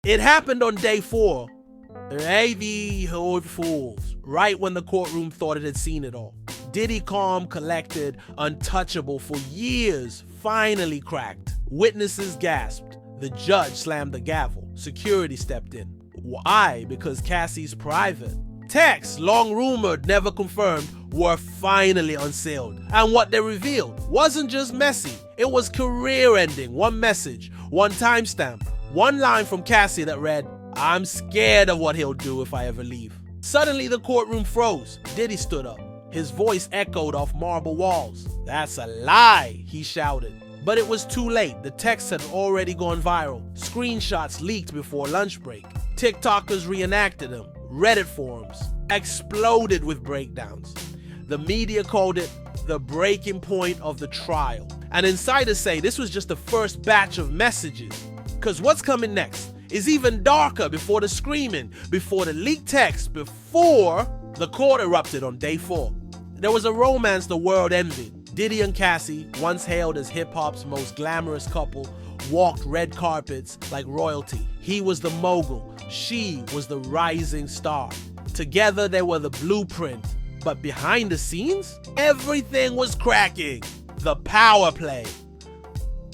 It happened on day 4. Hey, fools, right when the courtroom thought it had seen it all. Diddy, calm, collected, untouchable for years, finally cracked. Witnesses gasped. The judge slammed the gavel. Security stepped in. Why? Because Cassie's private texts, long rumored, never confirmed, were finally unsealed. And what they revealed wasn't just messy. It was career-ending. One message, one timestamp, one line from Cassie that read, "I'm scared of what he'll do if I ever leave." Suddenly the courtroom froze. Diddy stood up. His voice echoed off marble walls. "That's a lie," he shouted. But it was too late. The text had already gone viral. Screenshots leaked before lunch break. TikTokers reenacted them. Reddit forums exploded with breakdowns. The media called it the breaking point of the trial. And insiders say this was just the first batch of messages. Because what's coming next is even darker. Before the screaming, before the leaked text, before the court erupted on day 4. There was a romance the world envied. Diddy and Cassie, once hailed as hip-hop's most glamorous couple, walked red carpets like royalty. He was the mogul. She was the rising star. Together they were the blueprint. But behind the scenes, everything was cracking. The power play.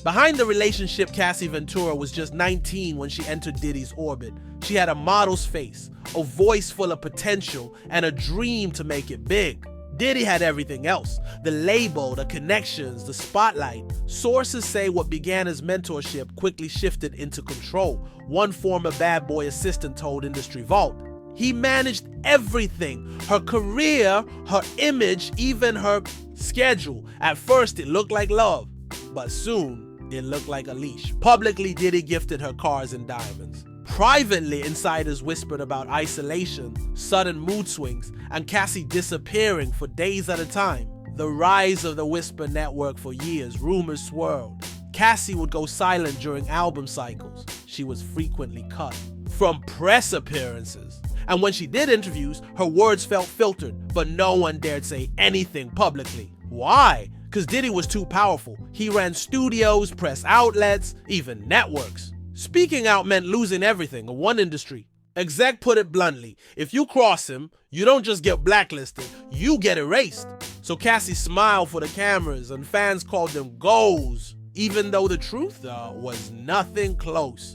Behind the relationship, Cassie Ventura was just 19 when she entered Diddy's orbit. She had a model's face, a voice full of potential, and a dream to make it big. Diddy had everything else: the label, the connections, the spotlight. Sources say what began as mentorship quickly shifted into control. One former bad boy assistant told Industry Vault, "He managed everything, her career, her image, even her schedule. At first it looked like love, but soon it looked like a leash." Publicly, Diddy gifted her cars and diamonds. Privately, insiders whispered about isolation, sudden mood swings, and Cassie disappearing for days at a time. The rise of the Whisper network for years, rumors swirled. Cassie would go silent during album cycles. She was frequently cut from press appearances. And when she did interviews, her words felt filtered, but no one dared say anything publicly. Why? Because Diddy was too powerful. He ran studios, press outlets, even networks. Speaking out meant losing everything in one industry. Exec put it bluntly, if you cross him, you don't just get blacklisted, you get erased. So Cassie smiled for the cameras and fans called them goals, even though the truth was nothing close.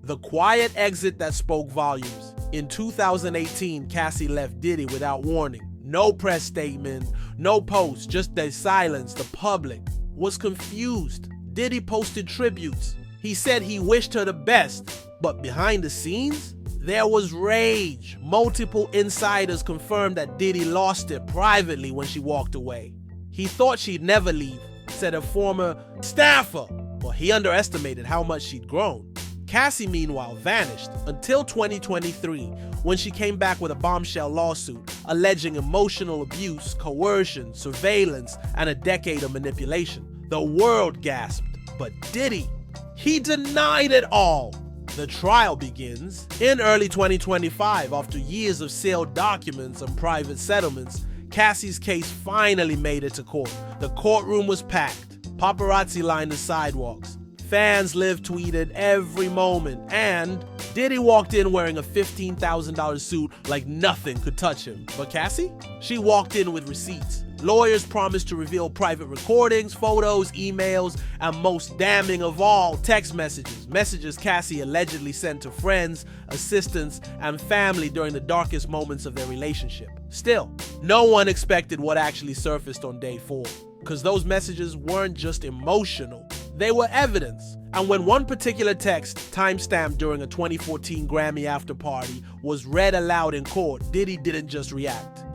The quiet exit that spoke volumes. In 2018, Cassie left Diddy without warning. No press statement, no post, just their silence. The public was confused. Diddy posted tributes. He said he wished her the best, but behind the scenes, there was rage. Multiple insiders confirmed that Diddy lost it privately when she walked away. He thought she'd never leave, said a former staffer, but he underestimated how much she'd grown. Cassie, meanwhile, vanished until 2023, when she came back with a bombshell lawsuit alleging emotional abuse, coercion, surveillance, and a decade of manipulation. The world gasped, but Diddy, he denied it all. The trial begins in early 2025. After years of sealed documents and private settlements, Cassie's case finally made it to court. The courtroom was packed. Paparazzi lined the sidewalks. Fans live tweeted every moment, and Diddy walked in wearing a $15,000 suit like nothing could touch him. But Cassie? She walked in with receipts. Lawyers promised to reveal private recordings, photos, emails, and most damning of all, text messages. Messages Cassie allegedly sent to friends, assistants, and family during the darkest moments of their relationship. Still, no one expected what actually surfaced on day 4, because those messages weren't just emotional. They were evidence. And when one particular text, timestamped during a 2014 Grammy after party, was read aloud in court, Diddy didn't just react.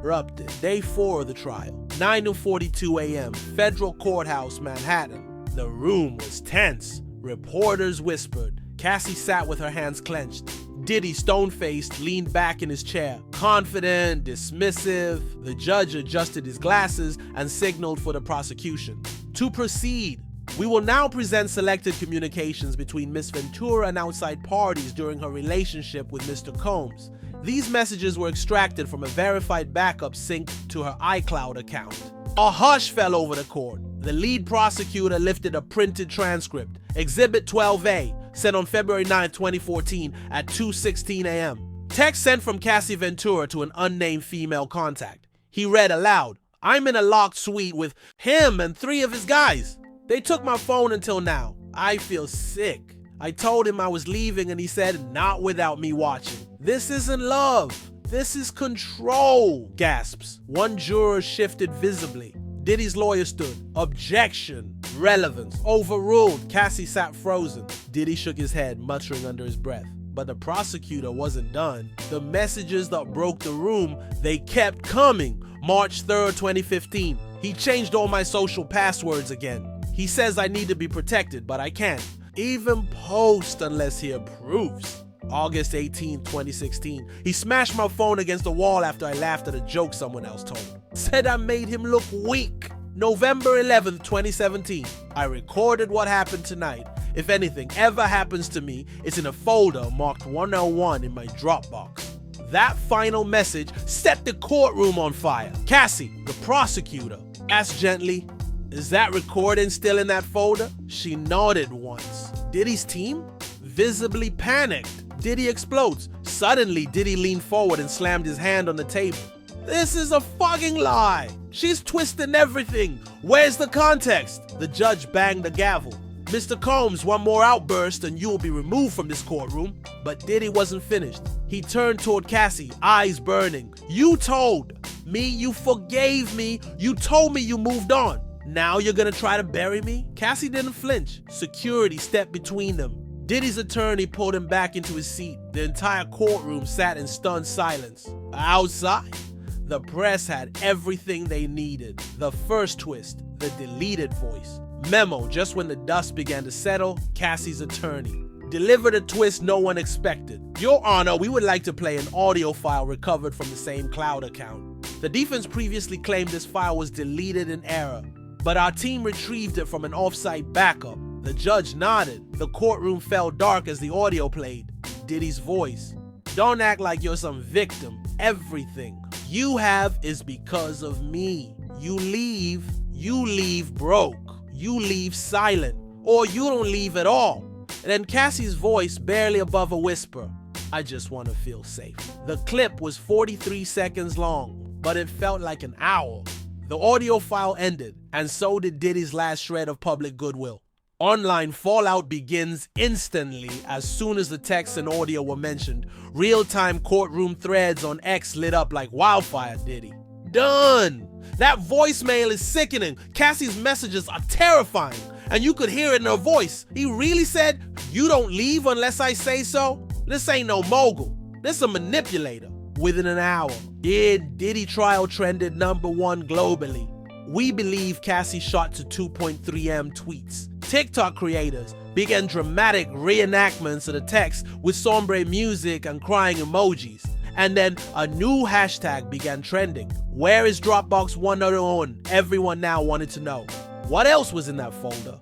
Erupted. Day 4 of the trial. 9:42 a.m. Federal Courthouse, Manhattan. The room was tense. Reporters whispered. Cassie sat with her hands clenched. Diddy, stone-faced, leaned back in his chair. Confident, dismissive. The judge adjusted his glasses and signaled for the prosecution. To proceed. We will now present selected communications between Miss Ventura and outside parties during her relationship with Mr. Combs. These messages were extracted from a verified backup synced to her iCloud account. A hush fell over the court. The lead prosecutor lifted a printed transcript. Exhibit 12A, sent on February 9, 2014 at 2:16 a.m. Text sent from Cassie Ventura to an unnamed female contact. He read aloud, "I'm in a locked suite with him and 3 of his guys. They took my phone until now. I feel sick. I told him I was leaving and he said, not without me watching. This isn't love. This is control," gasps. One juror shifted visibly. Diddy's lawyer stood. Objection. Relevance. Overruled. Cassie sat frozen. Diddy shook his head, muttering under his breath. But the prosecutor wasn't done. The messages that broke the room, they kept coming. March 3rd, 2015. "He changed all my social passwords again. He says I need to be protected, but I can't even post unless he approves." August 18, 2016. "He smashed my phone against the wall after I laughed at a joke someone else told. Said I made him look weak." November 11th, 2017. "I recorded what happened tonight. If anything ever happens to me, it's in a folder marked 101 in my Dropbox." That final message set the courtroom on fire. Cassie, the prosecutor, asked gently, "Is that recording still in that folder?" She nodded once. Diddy's team? Visibly panicked. Diddy explodes. Suddenly, Diddy leaned forward and slammed his hand on the table. "This is a fucking lie. She's twisting everything. Where's the context?" The judge banged the gavel. "Mr. Combs, one more outburst and you will be removed from this courtroom." But Diddy wasn't finished. He turned toward Cassie, eyes burning. "You told me you forgave me. You told me you moved on. Now you're gonna try to bury me?" Cassie didn't flinch. Security stepped between them. Diddy's attorney pulled him back into his seat. The entire courtroom sat in stunned silence. Outside, the press had everything they needed. The first twist, the deleted voice. Memo, just when the dust began to settle, Cassie's attorney delivered a twist no one expected. "Your Honor, we would like to play an audio file recovered from the same cloud account. The defense previously claimed this file was deleted in error, but our team retrieved it from an off-site backup." The judge nodded. The courtroom fell dark as the audio played. Diddy's voice. "Don't act like you're some victim. Everything you have is because of me. You leave broke. You leave silent. Or you don't leave at all." And then Cassie's voice, barely above a whisper. "I just want to feel safe." The clip was 43 seconds long, but it felt like an hour. The audio file ended, and so did Diddy's last shred of public goodwill. Online fallout begins instantly as soon as the text and audio were mentioned. Real-time courtroom threads on X lit up like wildfire. Diddy. Done! That voicemail is sickening. Cassie's messages are terrifying, and you could hear it in her voice. He really said, "You don't leave unless I say so"? This ain't no mogul. This a manipulator. Within an hour, Diddy trial trended #1 globally. We believe Cassie shot to 2.3M tweets. TikTok creators began dramatic reenactments of the text with sombre music and crying emojis. And then a new hashtag began trending. Where is Dropbox 101? Everyone now wanted to know. What else was in that folder?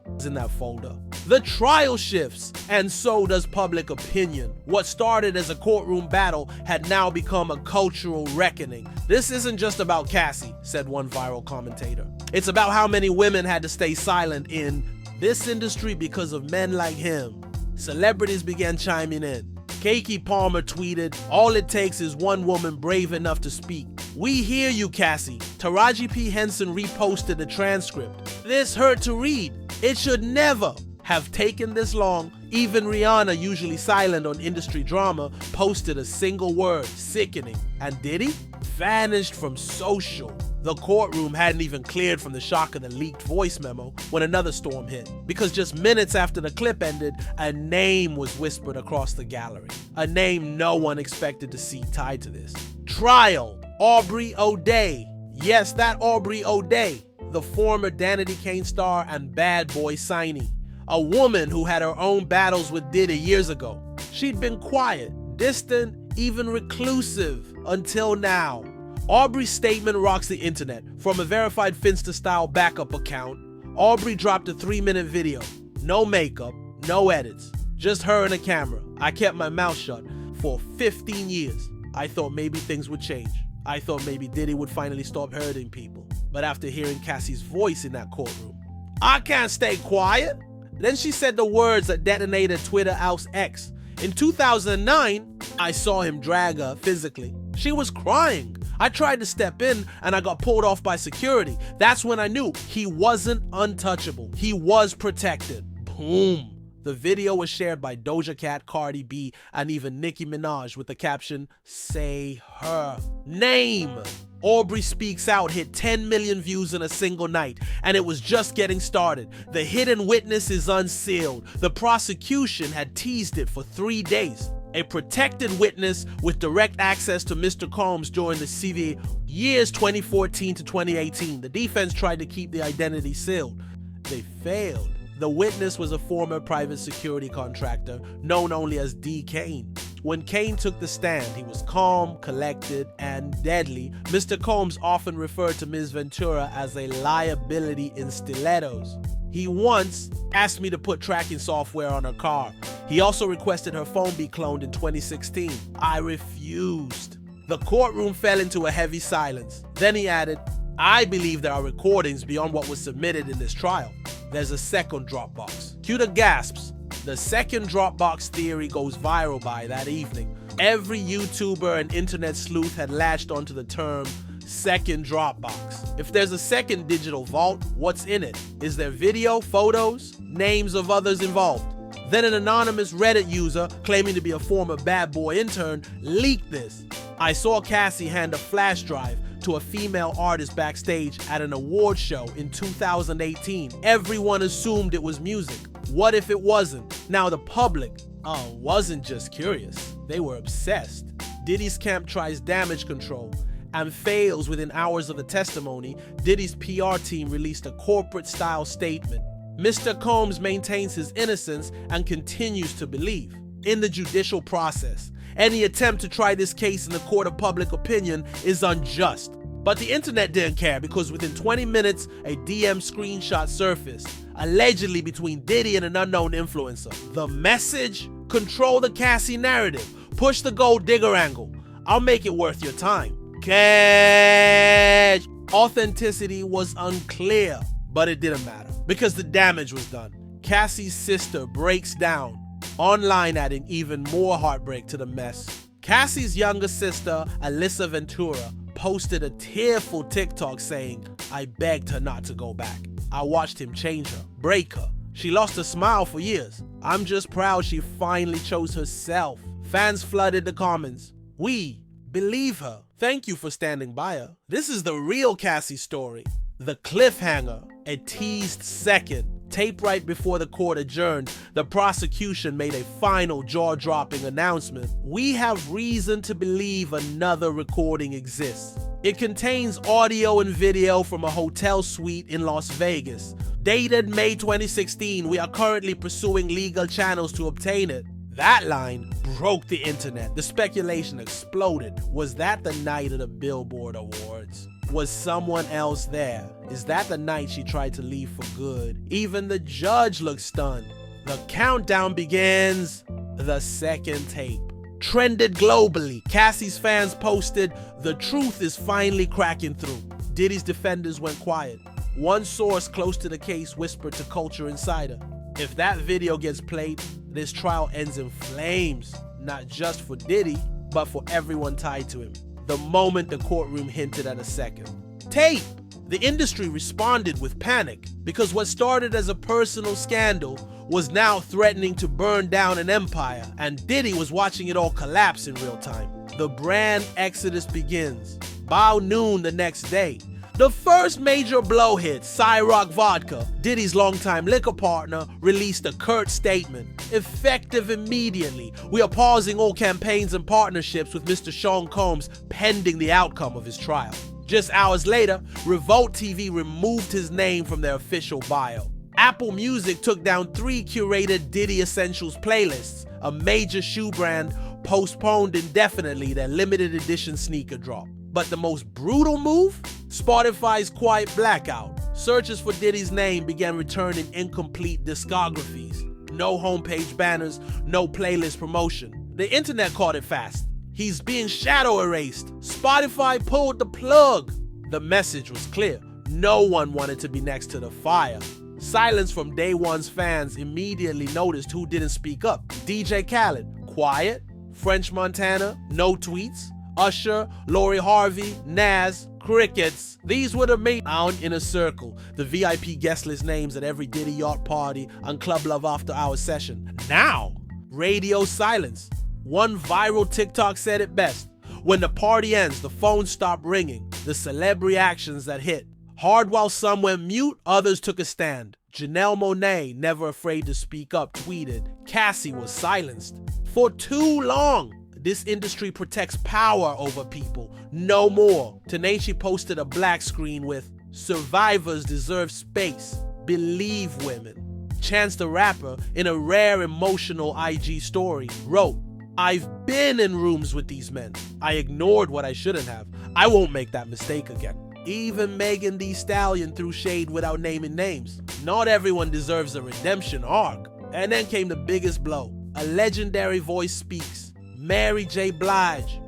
The trial shifts, and so does public opinion. What started as a courtroom battle had now become a cultural reckoning. "This isn't just about Cassie," said one viral commentator. "It's about how many women had to stay silent in this industry because of men like him." Celebrities began chiming in. Keke Palmer tweeted, "All it takes is one woman brave enough to speak." "We hear you, Cassie." Taraji P. Henson reposted the transcript. "This hurt to read. It should never have taken this long." Even Rihanna, usually silent on industry drama, posted a single word, "sickening." And Diddy vanished from social. The courtroom hadn't even cleared from the shock of the leaked voice memo when another storm hit. Because just minutes after the clip ended, a name was whispered across the gallery. A name no one expected to see tied to this. Trial. Aubrey O'Day. Yes, that Aubrey O'Day. The former Danity Kane star and bad boy signee. A woman who had her own battles with Diddy years ago. She'd been quiet, distant, even reclusive until now. Aubrey's statement rocks the internet. From a verified Finsta-style backup account, Aubrey dropped a 3-minute video. No makeup, no edits, just her and a camera. "I kept my mouth shut for 15 years. I thought maybe things would change. I thought maybe Diddy would finally stop hurting people. But after hearing Cassie's voice in that courtroom, I can't stay quiet. Then she said the words that detonated Twitter House X. In 2009, I saw him drag her physically. She was crying. I tried to step in and I got pulled off by security. That's when I knew he wasn't untouchable. He was protected. Boom. The video was shared by Doja Cat, Cardi B, and even Nicki Minaj with the caption, "Say her name." Aubrey Speaks Out hit 10 million views in a single night, and it was just getting started. The hidden witness is unsealed. The prosecution had teased it for 3 days. A protected witness with direct access to Mr. Combs during the CVA years 2014 to 2018. The defense tried to keep the identity sealed. They failed. The witness was a former private security contractor known only as D. Kane. When Kane took the stand, he was calm, collected, and deadly. Mr. Combs often referred to Ms. Ventura as a liability in stilettos. He once asked me to put tracking software on her car. He also requested her phone be cloned in 2016. I refused. The courtroom fell into a heavy silence. Then he added, "I believe there are recordings beyond what was submitted in this trial. There's a second Dropbox." Cue the gasps. The second Dropbox theory goes viral by that evening. Every YouTuber and internet sleuth had latched onto the term second Dropbox. If there's a second digital vault, what's in it? Is there video, photos, names of others involved? Then an anonymous Reddit user claiming to be a former bad boy intern leaked this. I saw Cassie hand a flash drive to a female artist backstage at an award show in 2018. Everyone assumed it was music. What if it wasn't? Now the public wasn't just curious, they were obsessed. Diddy's camp tries damage control and fails within hours of the testimony. Diddy's PR team released a corporate-style statement. Mr. Combs maintains his innocence and continues to believe. In the judicial process, any attempt to try this case in the court of public opinion is unjust. But the internet didn't care because within 20 minutes, a DM screenshot surfaced, allegedly between Diddy and an unknown influencer. The message? Control the Cassie narrative. Push the gold digger angle. I'll make it worth your time. Cash! Authenticity was unclear, but it didn't matter because the damage was done. Cassie's sister breaks down online, adding even more heartbreak to the mess. Cassie's younger sister, Alyssa Ventura, posted a tearful TikTok saying, "I begged her not to go back. I watched him change her, break her. She lost a smile for years. I'm just proud she finally chose herself." Fans flooded the comments. "We believe her. Thank you for standing by her." This is the real Cassie story. The cliffhanger, a teased second. Tape right before the court adjourned, the prosecution made a final jaw-dropping announcement. "We have reason to believe another recording exists. It contains audio and video from a hotel suite in Las Vegas. Dated May 2016, we are currently pursuing legal channels to obtain it." That line broke the internet. The speculation exploded. Was that the night of the Billboard Awards? Was someone else there? Is that the night she tried to leave for good? Even the judge looked stunned. The countdown begins. The second tape trended globally. Cassie's fans posted, "The truth is finally cracking through." Diddy's defenders went quiet. One source close to the case whispered to Culture Insider, "If that video gets played, this trial ends in flames, not just for Diddy, but for everyone tied to him." The moment the courtroom hinted at a second tape, the industry responded with panic because what started as a personal scandal was now threatening to burn down an empire, and Diddy was watching it all collapse in real time. The brand exodus begins. By noon the next day, the first major blow hit, Ciroc Vodka, Diddy's longtime liquor partner, released a curt statement. Effective immediately, we are pausing all campaigns and partnerships with Mr. Sean Combs pending the outcome of his trial. Just hours later, Revolt TV removed his name from their official bio. Apple Music took down 3 curated Diddy Essentials playlists. A major shoe brand postponed indefinitely their limited edition sneaker drop. But the most brutal move? Spotify's quiet blackout. Searches for Diddy's name began returning incomplete discographies. No homepage banners, no playlist promotion. The internet caught it fast. He's being shadow erased. Spotify pulled the plug. The message was clear. No one wanted to be next to the fire. Silence from Day One's fans immediately noticed who didn't speak up. DJ Khaled, quiet. French Montana, no tweets. Usher, Lori Harvey, Nas, crickets. These would have made out in a circle, the VIP guest list names at every Diddy yacht party and Club Love After Hours session. Now, radio silence. One viral TikTok said it best. When the party ends, the phones stop ringing. The celeb reactions that hit. Hard while some went mute, others took a stand. Janelle Monáe, never afraid to speak up, tweeted, Cassie was silenced. For too long. This industry protects power over people. No more. Tanashi posted a black screen with, survivors deserve space. Believe women. Chance the Rapper, in a rare emotional IG story, wrote, I've been in rooms with these men. I ignored what I shouldn't have. I won't make that mistake again. Even Megan Thee Stallion threw shade without naming names. Not everyone deserves a redemption arc. And then came the biggest blow. A legendary voice speaks. Mary J. Blige,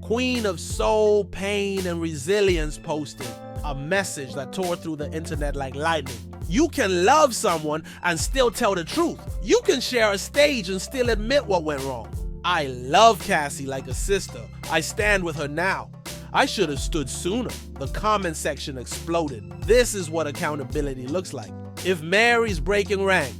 queen of soul, pain, and resilience, posted a message that tore through the internet like lightning. You can love someone and still tell the truth. You can share a stage and still admit what went wrong. I love Cassie like a sister. I stand with her now. I should have stood sooner. The comment section exploded. This is what accountability looks like. If Mary's breaking rank,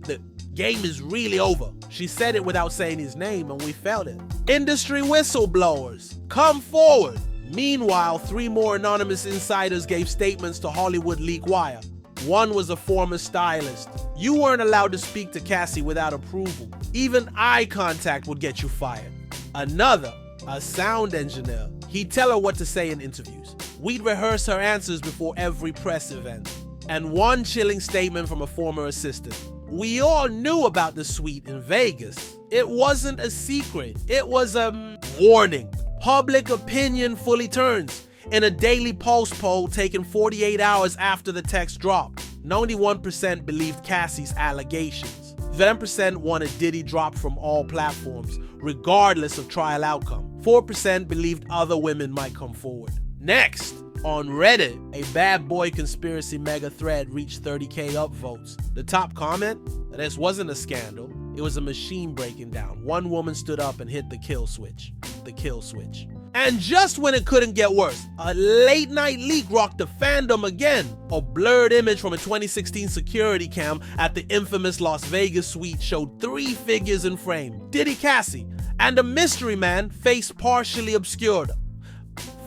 the game is really over. She said it without saying his name, and we felt it. Industry whistleblowers, come forward. Meanwhile, 3 more anonymous insiders gave statements to Hollywood Leak Wire. One was a former stylist. You weren't allowed to speak to Cassie without approval. Even eye contact would get you fired. Another, a sound engineer. He'd tell her what to say in interviews. We'd rehearse her answers before every press event. And one chilling statement from a former assistant. We all knew about the suite in Vegas. It wasn't a secret. It was a warning. Public opinion fully turns. In a Daily Pulse poll taken 48 hours after the text dropped, 91% believed Cassie's allegations. 10% wanted Diddy dropped from all platforms, regardless of trial outcome. 4% believed other women might come forward. Next, on Reddit, a bad boy conspiracy mega thread reached 30K upvotes. The top comment? This wasn't a scandal. It was a machine breaking down. One woman stood up and hit the kill switch. The kill switch. And just when it couldn't get worse, a late night leak rocked the fandom again. A blurred image from a 2016 security cam at the infamous Las Vegas suite showed 3 figures in frame. Diddy, Cassie, and a mystery man, face partially obscured.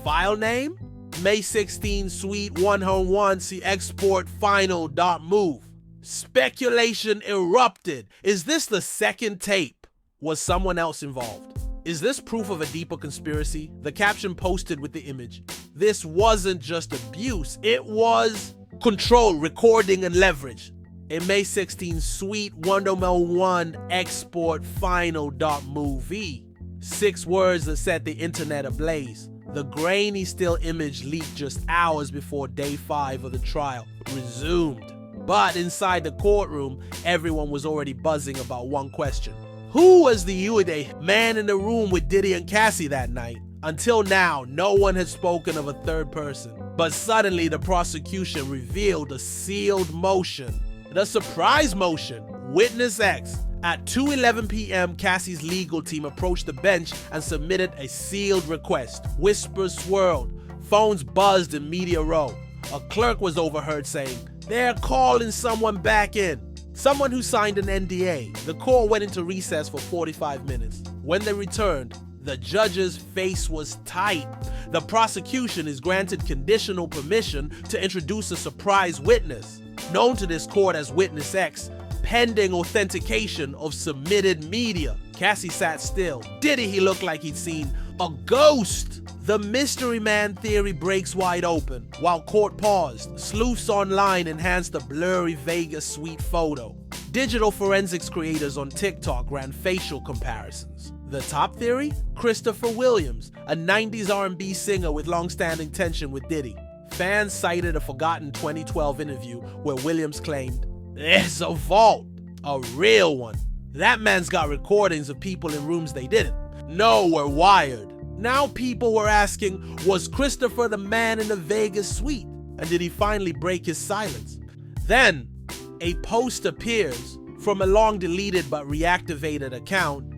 File name? May 16 Suite 101 see export final.move. Speculation erupted. Is this the second tape? Was someone else involved? Is this proof of a deeper conspiracy? The caption posted with the image. This wasn't just abuse, it was control, recording, and leverage. In May 16 Suite 101 export final.movie. 6 words that set the internet ablaze. The grainy still image leaked just hours before day 5 of the trial resumed. But inside the courtroom, everyone was already buzzing about one question. Who was the Uday man in the room with Diddy and Cassie that night? Until now, no one had spoken of a third person. But suddenly the prosecution revealed a sealed motion. The surprise motion. Witness X. At 2:11 p.m., Cassie's legal team approached the bench and submitted a sealed request. Whispers swirled. Phones buzzed in media row. A clerk was overheard saying, "They're calling someone back in." Someone who signed an NDA. The court went into recess for 45 minutes. When they returned, the judge's face was tight. The prosecution is granted conditional permission to introduce a surprise witness, known to this court as Witness X, pending authentication of submitted media. Cassie sat still. Diddy, he looked like he'd seen a ghost. The mystery man theory breaks wide open. While court paused, sleuths online enhanced the blurry Vegas suite photo. Digital forensics creators on TikTok ran facial comparisons. The top theory? Christopher Williams, a 90s R&B singer with long-standing tension with Diddy. Fans cited a forgotten 2012 interview where Williams claimed, "There's a vault, a real one. That man's got recordings of people in rooms they didn't. No, we're wired." Now people were asking, was Christopher the man in the Vegas suite? And did he finally break his silence? Then, a post appears from a long deleted but reactivated account.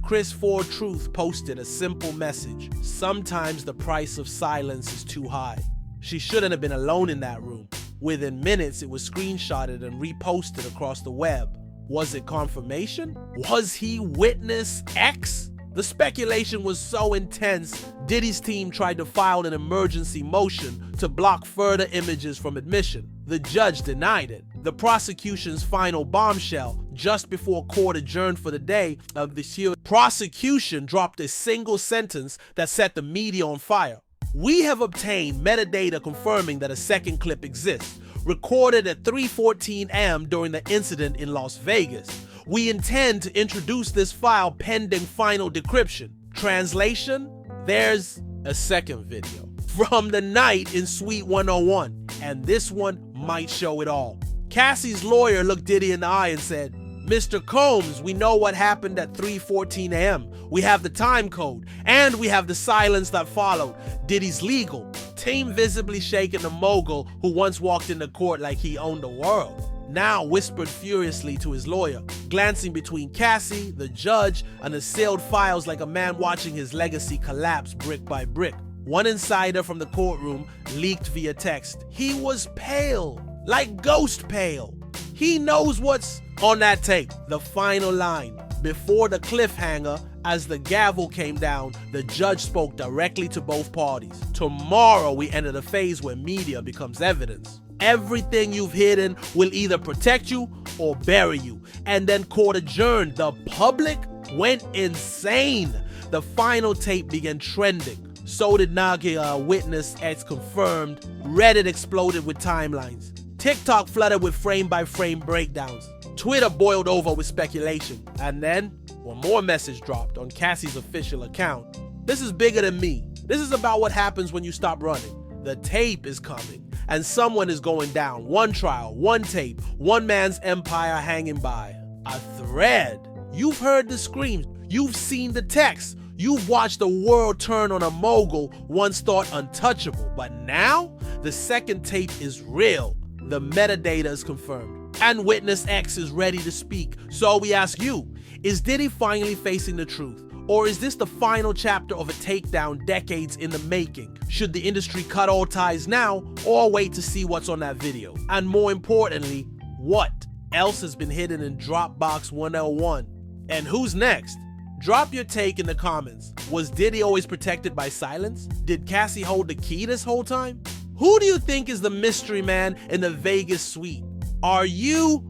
Chris for Truth posted a simple message. Sometimes the price of silence is too high. She shouldn't have been alone in that room. Within minutes, it was screenshotted and reposted across the web. Was it confirmation? Was he witness X? The speculation was so intense, Diddy's team tried to file an emergency motion to block further images from admission. The judge denied it. The prosecution's final bombshell, just before court adjourned for the day of this year, prosecution dropped a single sentence that set the media on fire. We have obtained metadata confirming that a second clip exists, recorded at 3:14 a.m. during the incident in Las Vegas. We intend to introduce this file pending final decryption. Translation: there's a second video from the night in Suite 101, and this one might show it all. Cassie's lawyer looked Diddy in the eye and said, "Mr. Combs, we know what happened at 3:14 a.m. We have the time code, and we have the silence that followed. Diddy's legal." Team visibly shaking the mogul who once walked into court like he owned the world now whispered furiously to his lawyer, glancing between Cassie, the judge, and the sealed files like a man watching his legacy collapse brick by brick. One insider from the courtroom leaked via text. He was pale, like ghost pale. He knows what's on that tape. The final line. Before the cliffhanger, as the gavel came down, the judge spoke directly to both parties. Tomorrow we enter the phase where media becomes evidence. Everything you've hidden will either protect you or bury you. And then court adjourned. The public went insane. The final tape began trending. So did Nagia, Witness X confirmed. Reddit exploded with timelines. TikTok flooded with frame-by-frame breakdowns. Twitter boiled over with speculation. And then, one more message dropped on Cassie's official account. This is bigger than me. This is about what happens when you stop running. The tape is coming, and someone is going down. One trial, one tape, one man's empire hanging by. A thread. You've heard the screams. You've seen the text. You've watched the world turn on a mogul once thought untouchable. But now, the second tape is real. The metadata is confirmed. And Witness X is ready to speak. So we ask you, is Diddy finally facing the truth? Or is this the final chapter of a takedown decades in the making? Should the industry cut all ties now or wait to see what's on that video? And more importantly, what else has been hidden in Dropbox 101? And who's next? Drop your take in the comments. Was Diddy always protected by silence? Did Cassie hold the key this whole time? Who do you think is the mystery man in the Vegas suite? Are you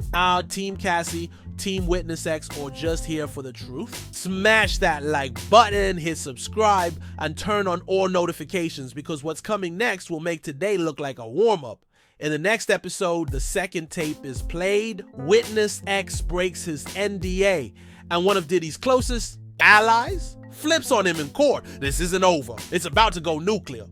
Team Cassie, Team Witness X, or just here for the truth? Smash that like button, hit subscribe, and turn on all notifications, because what's coming next will make today look like a warm-up. In the next episode, the second tape is played, Witness X breaks his NDA, and one of Diddy's closest allies flips on him in court. This isn't over. It's about to go nuclear.